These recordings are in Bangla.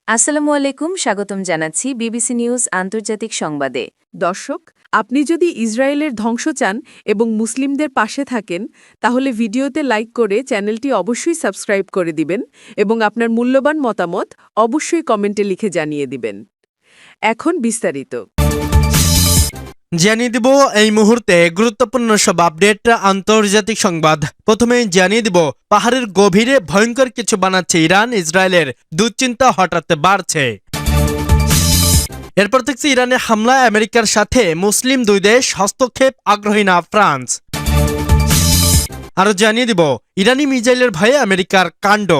আসসালামু আলাইকুম, স্বাগতম জানাচ্ছি বিবিসি নিউজ আন্তর্জাতিক সংবাদে। দর্শক, আপনি যদি ইসরায়েলের ধ্বংস চান এবং মুসলিমদের পাশে থাকেন, তাহলে ভিডিওতে লাইক করে চ্যানেলটি অবশ্যই সাবস্ক্রাইব করে দিবেন এবং আপনার মূল্যবান মতামত অবশ্যই কমেন্টে লিখে জানিয়ে দিবেন। এখন বিস্তারিত জানিয়ে দিব এই মুহূর্তে গুরুত্বপূর্ণ সব আপডেট আন্তর্জাতিক সংবাদ। প্রথমেই জানিয়ে দিব পাহাড়ের গভীরে ভয়ঙ্কর কিছু বানাচ্ছে ইরান, ইসরায়েলের দুশ্চিন্তা হঠাৎ বাড়ছে। এরপর থেকে ইরানের হামলায় আমেরিকার সাথে মুসলিম দুই দেশ হস্তক্ষেপ আগ্রহী না ফ্রান্স। আরো জানিয়ে দিব ইরানি মিসাইলের ভয়ে আমেরিকার কাণ্ড।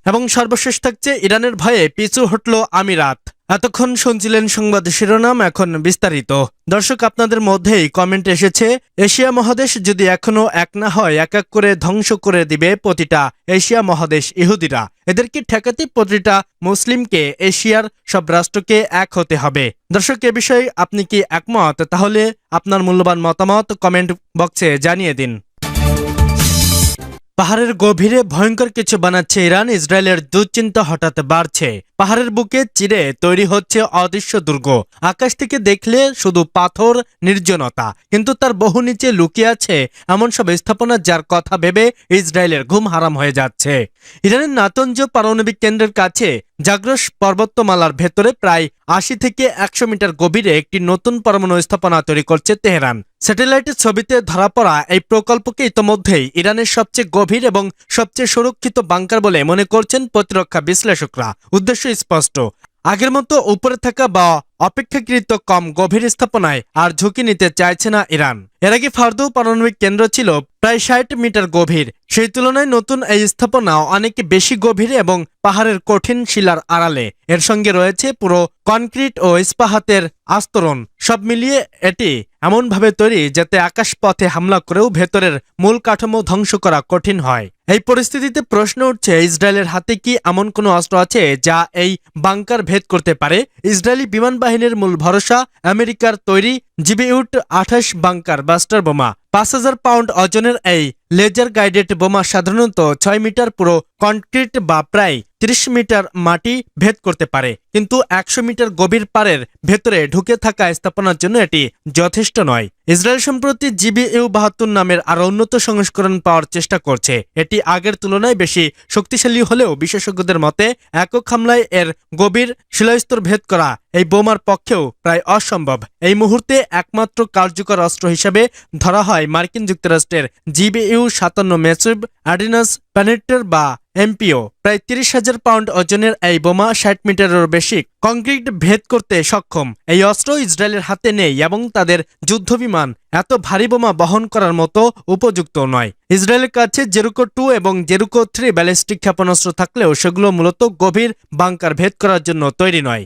এবং সর্বশেষ থাকছে ইরানের ভয়ে পিছু হটল আমিরাত। এতক্ষণ শুনছিলেন সংবাদ শিরোনাম, এখন বিস্তারিত। দর্শক, আপনাদের মধ্যেই কমেন্ট এসেছে এশিয়া মহাদেশ যদি এখনো এক না হয়, এক এক করে ধ্বংস করে দিবে প্রতিটা এশিয়া মহাদেশ ইহুদিরা। এদেরকে ঠেকাতে প্রতিটা মুসলিমকে এশিয়ার সব রাষ্ট্রকে এক হতে হবে। দর্শক, এ বিষয়ে আপনি কি একমত? তাহলে আপনার মূল্যবান মতামত কমেন্ট বক্সে জানিয়ে দিন। পাহাড়ের গভীরে ভয়ঙ্কর কিছু বানাচ্ছে ইরান, ইসরায়েলের দুশ্চিন্তা হঠাৎ বাড়ছে। পাহাড়ের বুকে চিরে তৈরি হচ্ছে অদৃশ্য দুর্গ। আকাশ থেকে দেখলে শুধু পাথর, নির্জনতা, কিন্তু তার বহু নিচে লুকিয়ে আছে এমন সব স্থাপনা যার কথা ভেবে ইসরায়েলের ঘুম হারাম হয়ে যাচ্ছে। ইরানের নাতঞ্জ পারমাণবিক কেন্দ্রের কাছে জাগ্রস পর্বতমালার ভেতরে প্রায় ৮০ থেকে ১০০ মিটার গভীরে একটি নতুন পরমাণু স্থাপনা তৈরি করছে তেহরান। স্যাটেলাইটের ছবিতে ধরা পড়া এই প্রকল্পকে ইতোমধ্যেই ইরানের সবচেয়ে গভীর এবং সবচেয়ে সুরক্ষিত বাংকার বলে মনে করছেন প্রতিরক্ষা বিশ্লেষকরা। উদ্দেশ্য স্পষ্ট, আগের মতো উপরে থাকা বা অপেক্ষাকৃত কম গভীর স্থাপনায় আর ঝুঁকি নিতে চাইছে না ইরান। এর আগে ফার্দো পারমাণবিক কেন্দ্র ছিল প্রায় ৬০ মিটার গভীর। সেই তুলনায় নতুন এই স্থাপনা অনেক বেশি গভীর এবং পাহাড়ের কঠিন শিলার আড়ালে। এর সঙ্গে রয়েছে পুরো কনক্রিট ও ইস্পাহাতের আস্তরণ। সব মিলিয়ে এটি এমনভাবে তৈরি যাতে আকাশপথে হামলা করেও ভেতরের মূল কাঠামো ধ্বংস করা কঠিন হয়। এই পরিস্থিতিতে প্রশ্ন উঠছে, ইসরায়েলের হাতে কি এমন কোনো অস্ত্র আছে যা এই বাংকার ভেদ করতে পারে? ইসরায়েলি বিমান বাহিনীর মূল ভরসা আমেরিকার তৈরি জিবিউট-২৮ বাংকার বাস্টার বোমা। ৫,০০০ পাউন্ড ওজনের এই লেজার গাইডেড বোমা সাধারণত ৬ মিটার পুরো কনক্রিট বা প্রায় ৩০ মিটার মাটি ভেদ করতে পারে, কিন্তু ১০০ মিটার গভীর পাড়ের ভেতরে ঢুকে থাকা স্থাপনার জন্য এটি যথেষ্ট নয়। ইসরায়েল সম্প্রতি জিবিইউ-৭২ নামের আরও উন্নত সংস্করণ পাওয়ার চেষ্টা করছে। এটি আগের তুলনায় বেশি শক্তিশালী হলেও বিশেষজ্ঞদের মতে একক হামলায় এর গভীর শিলাস্তর ভেদ করা এই বোমার পক্ষেও প্রায় অসম্ভব। এই মুহূর্তে একমাত্র কার্যকর অস্ত্র হিসেবে ধরা হয় মার্কিন যুক্তরাষ্ট্রের জিবিইউ-৫৭ ম্যাসিভ অর্ডিন্যান্স পেনেট্রেটর বা এমপিও। প্রায় ৩০,০০০ পাউন্ড ওজনের এই বোমা ৬০ মিটারেরও বেশি কংক্রিট ভেদ করতে সক্ষম। এই অস্ত্র ইসরায়েলের হাতে নেই এবং তাদের যুদ্ধবিমান এত ভারী বোমা বহন করার মতো উপযুক্ত নয়। ইসরায়েলের কাছে জেরুকো-2 এবং জেরুকো-3 ব্যালিস্টিক ক্ষেপণাস্ত্র থাকলেও সেগুলো মূলত গভীর বাংকার ভেদ করার জন্য তৈরি নয়।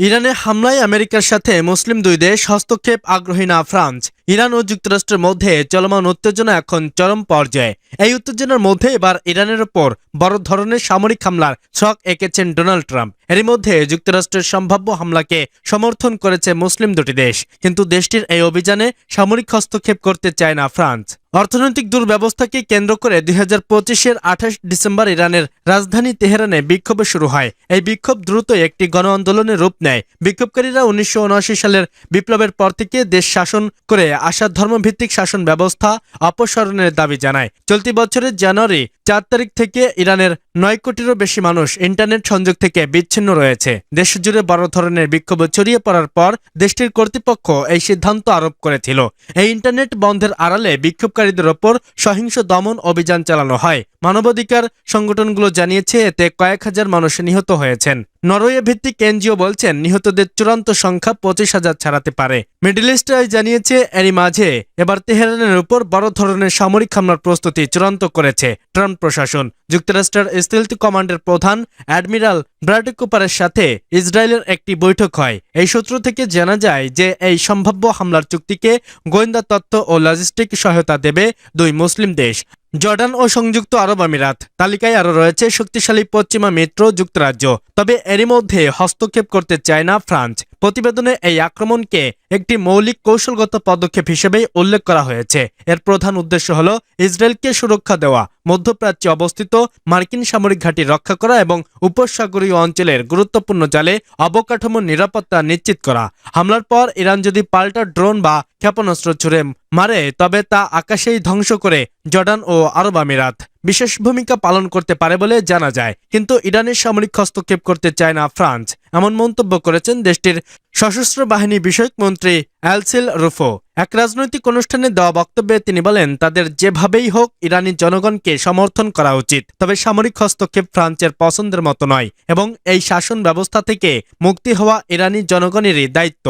ইরানের হামলায় আমেরিকার সাথে মুসলিম দুই দেশ হস্তক্ষেপ আগ্রহী না ফ্রান্স। ইরান ও যুক্তরাষ্ট্রের মধ্যে চলমান উত্তেজনা এখন চরম পর্যায়ে। এই উত্তেজনার মধ্যে এবার ইরানের ওপর বড় ধরনের সামরিক হামলার ছক এঁকেছেন ডোনাল্ড ট্রাম্প। এরই মধ্যে যুক্তরাষ্ট্রের সম্ভাব্য হামলাকে সমর্থন করেছে মুসলিম দুটি দেশ, কিন্তু দেশটির এই অভিযানে সামরিক হস্তক্ষেপ করতে চায় না ফ্রান্স। অর্থনৈতিক দুর্ব্যবস্থাকে কেন্দ্র করে ২০২৫-এর ২৮ ডিসেম্বর ইরানের রাজধানী তেহরানে বিক্ষোভ শুরু হয়। এই বিক্ষোভ দ্রুতই একটি গণ আন্দোলনের রূপ নেয়। বিক্ষোভকারীরা ১৯৭৯ সালের বিপ্লবের পর থেকে দেশ শাসন করে আসা ধর্মভিত্তিক শাসন ব্যবস্থা অপসারণের দাবি জানায়। চলতি বছরের জানুয়ারি ৪ তারিখ থেকে ইরানের ৯ কোটিরও বেশি মানুষ ইন্টারনেট সংযোগ থেকে বিচ্ছিন্ন রয়েছে। দেশজুড়ে বড় ধরনের বিক্ষোভ ছড়িয়ে পড়ার পর দেশটির কর্তৃপক্ষ এই সিদ্ধান্ত আরোপ করেছিল। এই ইন্টারনেট বন্ধের আড়ালে বিক্ষোভকারীদের ওপর সহিংস দমন অভিযান চালানো হয়। মানবাধিকার সংগঠনগুলো জানিয়েছে এতে কয়েক হাজার মানুষ নিহত হয়েছেন। নরওয়ে ভিত্তিক এনজিও বলছেন নিহতদের চূড়ান্ত সংখ্যা ২৫,০০০ ছাড়াতে পারে। মিডল ইস্ট আই জানিয়েছে এরই মাঝে এবার তেহরানের উপর বড় ধরনের সামরিক হামলার প্রস্তুতি চূড়ান্ত করেছে ট্রাম্প প্রশাসন। যুক্তরাষ্ট্রের স্টিলথ কমান্ডের প্রধান অ্যাডমিরাল ব্র্যাড কুপারের সাথে ইসরায়েলের একটি বৈঠক হয়। এই সূত্র থেকে জানা যায় যে এই সম্ভাব্য হামলার চুক্তিকে গোয়েন্দা তথ্য ও লজিস্টিক সহায়তা দেবে দুই মুসলিম দেশ, জর্ডান ও সংযুক্ত আরব আমিরাত। তালিকায় আরও রয়েছে শক্তিশালী পশ্চিমা মিত্র যুক্তরাজ্য। তবে এরই মধ্যে হস্তক্ষেপ করতে চায় না ফ্রান্স। প্রতিবেদনে এই আক্রমণকে একটি মৌলিক কৌশলগত পদক্ষেপ হিসেবেই উল্লেখ করা হয়েছে। এর প্রধান উদ্দেশ্য হল ইসরায়েলকে সুরক্ষা দেওয়া, মধ্যপ্রাচ্যে অবস্থিত মার্কিন সামরিক ঘাঁটি রক্ষা করা এবং উপসাগরীয় অঞ্চলের গুরুত্বপূর্ণ জালে অবকাঠামোর নিরাপত্তা নিশ্চিত করা। হামলার পর ইরান যদি পাল্টা ড্রোন বা ক্ষেপণাস্ত্র ছুড়ে মারে তবে তা আকাশেই ধ্বংস করে জর্ডান ও আরব আমিরাত বিশেষ ভূমিকা পালন করতে পারে বলে জানা যায়। কিন্তু ইরানের সামরিক হস্তক্ষেপ করতে চায় না ফ্রান্স, এমন মন্তব্য করেছেন দেশটির সশস্ত্র বাহিনী বিষয়ক মন্ত্রী এলসিল রুফো। এক রাজনৈতিক অনুষ্ঠানে দেওয়া বক্তব্যে তিনি বলেন, তাদের যেভাবেই হোক ইরানি জনগণকে সমর্থন করা উচিত, তবে সামরিক হস্তক্ষেপ ফ্রান্সের পছন্দের মতো নয় এবং এই শাসন ব্যবস্থা থেকে মুক্তি হওয়া ইরানি জনগণেরই দায়িত্ব।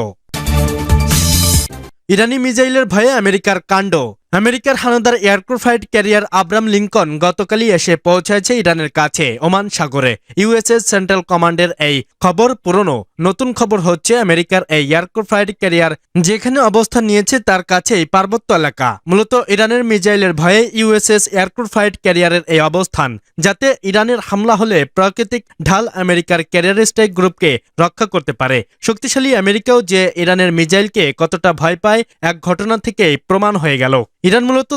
ইরানি মিসাইলের ভয়ে আমেরিকার কাণ্ড। আমেরিকার হানাদার এয়ারক্রাফট ক্যারিয়ার আব্রাম লিঙ্কন গতকালই এসে পৌঁছেছে ইরানের কাছে ওমান সাগরে। ইউএসএস সেন্ট্রাল কমান্ডের এই খবর পুরনো। নতুন খবর হচ্ছে আমেরিকার এই এয়ারক্রাফট ক্যারিয়ার যেখানে অবস্থান নিয়েছে তার কাছেই পার্বত্য এলাকা। মূলত ইরানের মিসাইলের ভয়ে ইউএসএস এয়ারক্রাফট ক্যারিয়ারের এই অবস্থান, যাতে ইরানের হামলা হলে প্রাকৃতিক ঢাল আমেরিকার ক্যারিয়ার স্ট্রাইক গ্রুপকে রক্ষা করতে পারে। শক্তিশালী আমেরিকাও যে ইরানের মিসাইলকে কতটা ভয় পায় এক ঘটনা থেকেই প্রমাণ হয়ে গেল। ইরান মূলত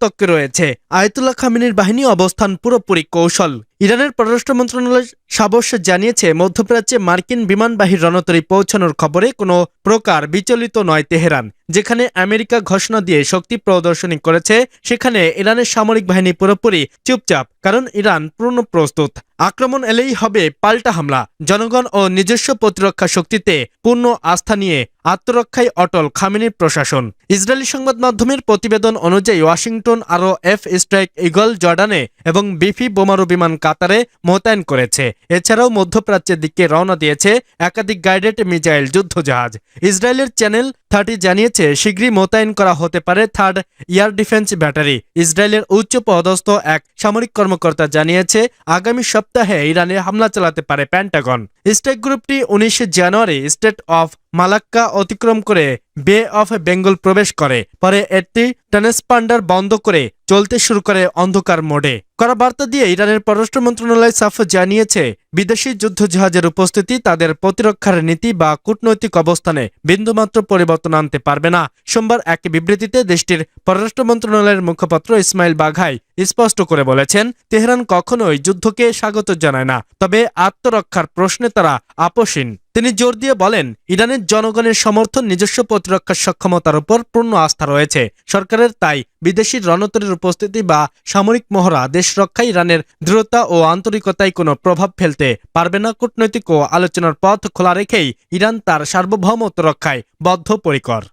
তক্কে রয়েছে। আয়াতুল্লাহ খামেনির বাহিনী অবস্থান পুরোপুরি কৌশল। ইরানের পররাষ্ট্র মন্ত্রণালয় সাবস্য জানিয়েছে, মধ্যপ্রাচ্যে মার্কিন বিমানবাহী রণতরী পৌঁছানোর খবরে কোনো প্রকার বিচলিত নয় তেহরান। যেখানে আমেরিকা ঘোষণা দিয়ে শক্তি প্রদর্শনী করেছে, সেখানে ইরানের সামরিক বাহিনী পুরোপুরি চুপচাপ, কারণ ইরান পূর্ণ প্রস্তুত। আক্রমণ এলেই হবে পাল্টা হামলা। জনগণ ও নিজস্ব প্রতিরক্ষা শক্তিতে পূর্ণ আস্থা নিয়ে আত্মরক্ষায় অটল খামেনির প্রশাসন। ইসরায়েলি সংবাদ মাধ্যমের প্রতিবেদন অনুযায়ী ওয়াশিংটন আরও এফ স্ট্রাইক ইগল জর্ডানে এবং বিফি বোমারু বিমান কাতারে মোতায়েন করেছে। এছাড়াও মধ্যপ্রাচ্যের দিকে রওনা দিয়েছে একাধিক গাইডেড মিসাইল যুদ্ধজাহাজ। ইসরায়েলের চ্যানেল 30 জানিয়েছে, শীঘ্রই মোতায়েন করা হতে পারে থার্ড এয়ার ডিফেন্স ব্যাটারি। ইসরায়েলের উচ্চ পদস্থ এক সামরিক কর্মকর্তা জানিয়েছে, আগামী সপ্তাহে ইরানে হামলা চালাতে পারে প্যান্টাগন। স্ট্রাইক গ্রুপটি 19 জানুয়ারি স্টেট অফ মালাক্কা অতিক্রম করে বে অফ বেঙ্গল প্রবেশ করে। পরে এটি ট্রান্সপান্ডার বন্ধ করে চলতে শুরু করে অন্ধকার মোডে। করা বার্তা দিয়ে ইরানের পররাষ্ট্র মন্ত্রণালয় সাফ জানিয়েছে, বিদেশি যুদ্ধজাহাজের উপস্থিতি তাদের প্রতিরক্ষার নীতি বা কূটনৈতিক অবস্থানে বিন্দুমাত্র পরিবর্তন আনতে পারবে না। সোমবার এক বিবৃতিতে দেশটির পররাষ্ট্র মন্ত্রণালয়ের মুখপাত্র ইসমাইল বাঘাই স্পষ্ট করে বলেছেন, তেহরান কখনোই যুদ্ধকে স্বাগত জানায় না, তবে আত্মরক্ষার প্রশ্নে তারা আপোষহীন। তিনি জোর দিয়ে বলেন, ইরানের জনগণের সমর্থন, নিজস্ব প্রতিরক্ষার সক্ষমতার উপর পূর্ণ আস্থা রয়েছে সরকারের। তাই বিদেশি রণতরীর উপস্থিতি বা সামরিক মহড়া দেশ রক্ষায় ইরানের দৃঢ়তা ও আন্তরিকতায় কোনো প্রভাব ফেলতে পারবে না। কূটনৈতিক ও আলোচনার পথ খোলা রেখেই ইরান তার সার্বভৌমত্ব রক্ষায় বদ্ধপরিকর।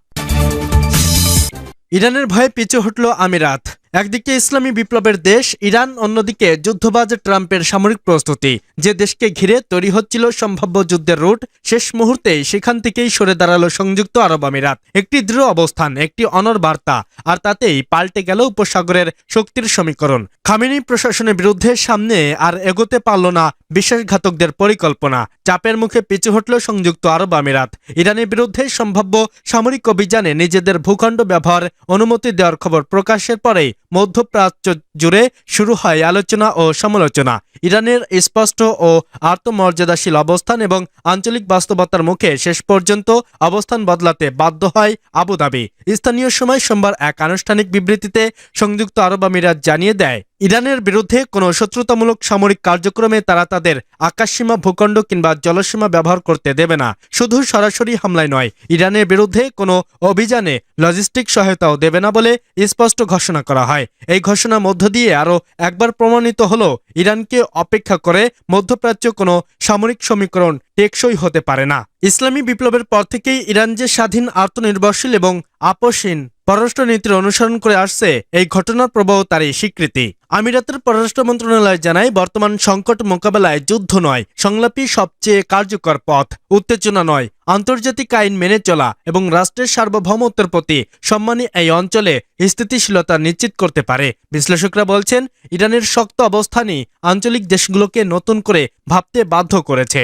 ইরানের ভয়ে পিছু হটল আমিরাত। একদিকে ইসলামী বিপ্লবের দেশ ইরান, অন্যদিকে যুদ্ধবাজ ট্রাম্পের সামরিক প্রস্তুতি। যে দেশকে ঘিরে তৈরি হচ্ছিল সম্ভাব্য যুদ্ধের রুট, শেষ মুহূর্তেই সেখান থেকেই সরে দাঁড়ালো সংযুক্ত আরব আমিরাত। একটি দৃঢ় অবস্থান, একটি অনর বার্তা, আর তাতেই পাল্টে গেল উপসাগরের শক্তির সমীকরণ। খামেনি প্রশাসনের বিরুদ্ধে সামনে আর এগোতে পারল না বিশ্বাসঘাতকদের পরিকল্পনা। চাপের মুখে পিছু হটল সংযুক্ত আরব আমিরাত। ইরানের বিরুদ্ধে সম্ভাব্য সামরিক অভিযানে নিজেদের ভূখণ্ড ব্যবহার অনুমতি দেওয়ার খবর প্রকাশের পরেই মধ্যপ্রাচ্য জুড়ে শুরু হয় আলোচনা ও সমালোচনা। ইরানের স্পষ্ট ও আত্মমর্যাদাশীল অবস্থান এবং আঞ্চলিক বাস্তবতার মুখে শেষ পর্যন্ত অবস্থান বদলাতে বাধ্য হয় আবুধাবি। স্থানীয় সময় সোমবার এক আনুষ্ঠানিক বিবৃতিতে সংযুক্ত আরব আমিরাত জানিয়ে দেয়, ইরানের বিরুদ্ধে কোনো শত্রুতামূলক সামরিক কার্যক্রমে তারা তাদের আকাশসীমা, ভূখণ্ড কিংবা জলসীমা ব্যবহার করতে দেবে না। শুধু সরাসরি হামলায় নয়, ইরানের বিরুদ্ধে কোনো অভিযানে লজিস্টিক সহায়তাও দেবে না বলে স্পষ্ট ঘোষণা করা হয়। এই ঘোষণার মধ্য দিয়ে আরও একবার প্রমাণিত হলো, ইরানকে অপেক্ষা করে মধ্যপ্রাচ্য কোনো সামরিক সমীকরণ টেকসই হতে পারে না। ইসলামী বিপ্লবের পর থেকেই ইরান যে স্বাধীন, আত্মনির্ভরশীল এবং আপোষহীন পররাষ্ট্র নীতির অনুসরণ করে আসছে, এই ঘটনার প্রবাহ তারই স্বীকৃতি। আমিরাতের পররাষ্ট্র মন্ত্রণালয় জানায়, বর্তমান সংকট মোকাবেলায় যুদ্ধ নয়, সংলাপই সবচেয়ে কার্যকর পথ। উত্তেজনা নয়, আন্তর্জাতিক আইন মেনে চলা এবং রাষ্ট্রের সার্বভৌমত্বের প্রতি সম্মানই এই অঞ্চলে স্থিতিশীলতা নিশ্চিত করতে পারে। বিশ্লেষকরা বলছেন, ইরানের শক্ত অবস্থানই আঞ্চলিক দেশগুলোকে নতুন করে ভাবতে বাধ্য করেছে।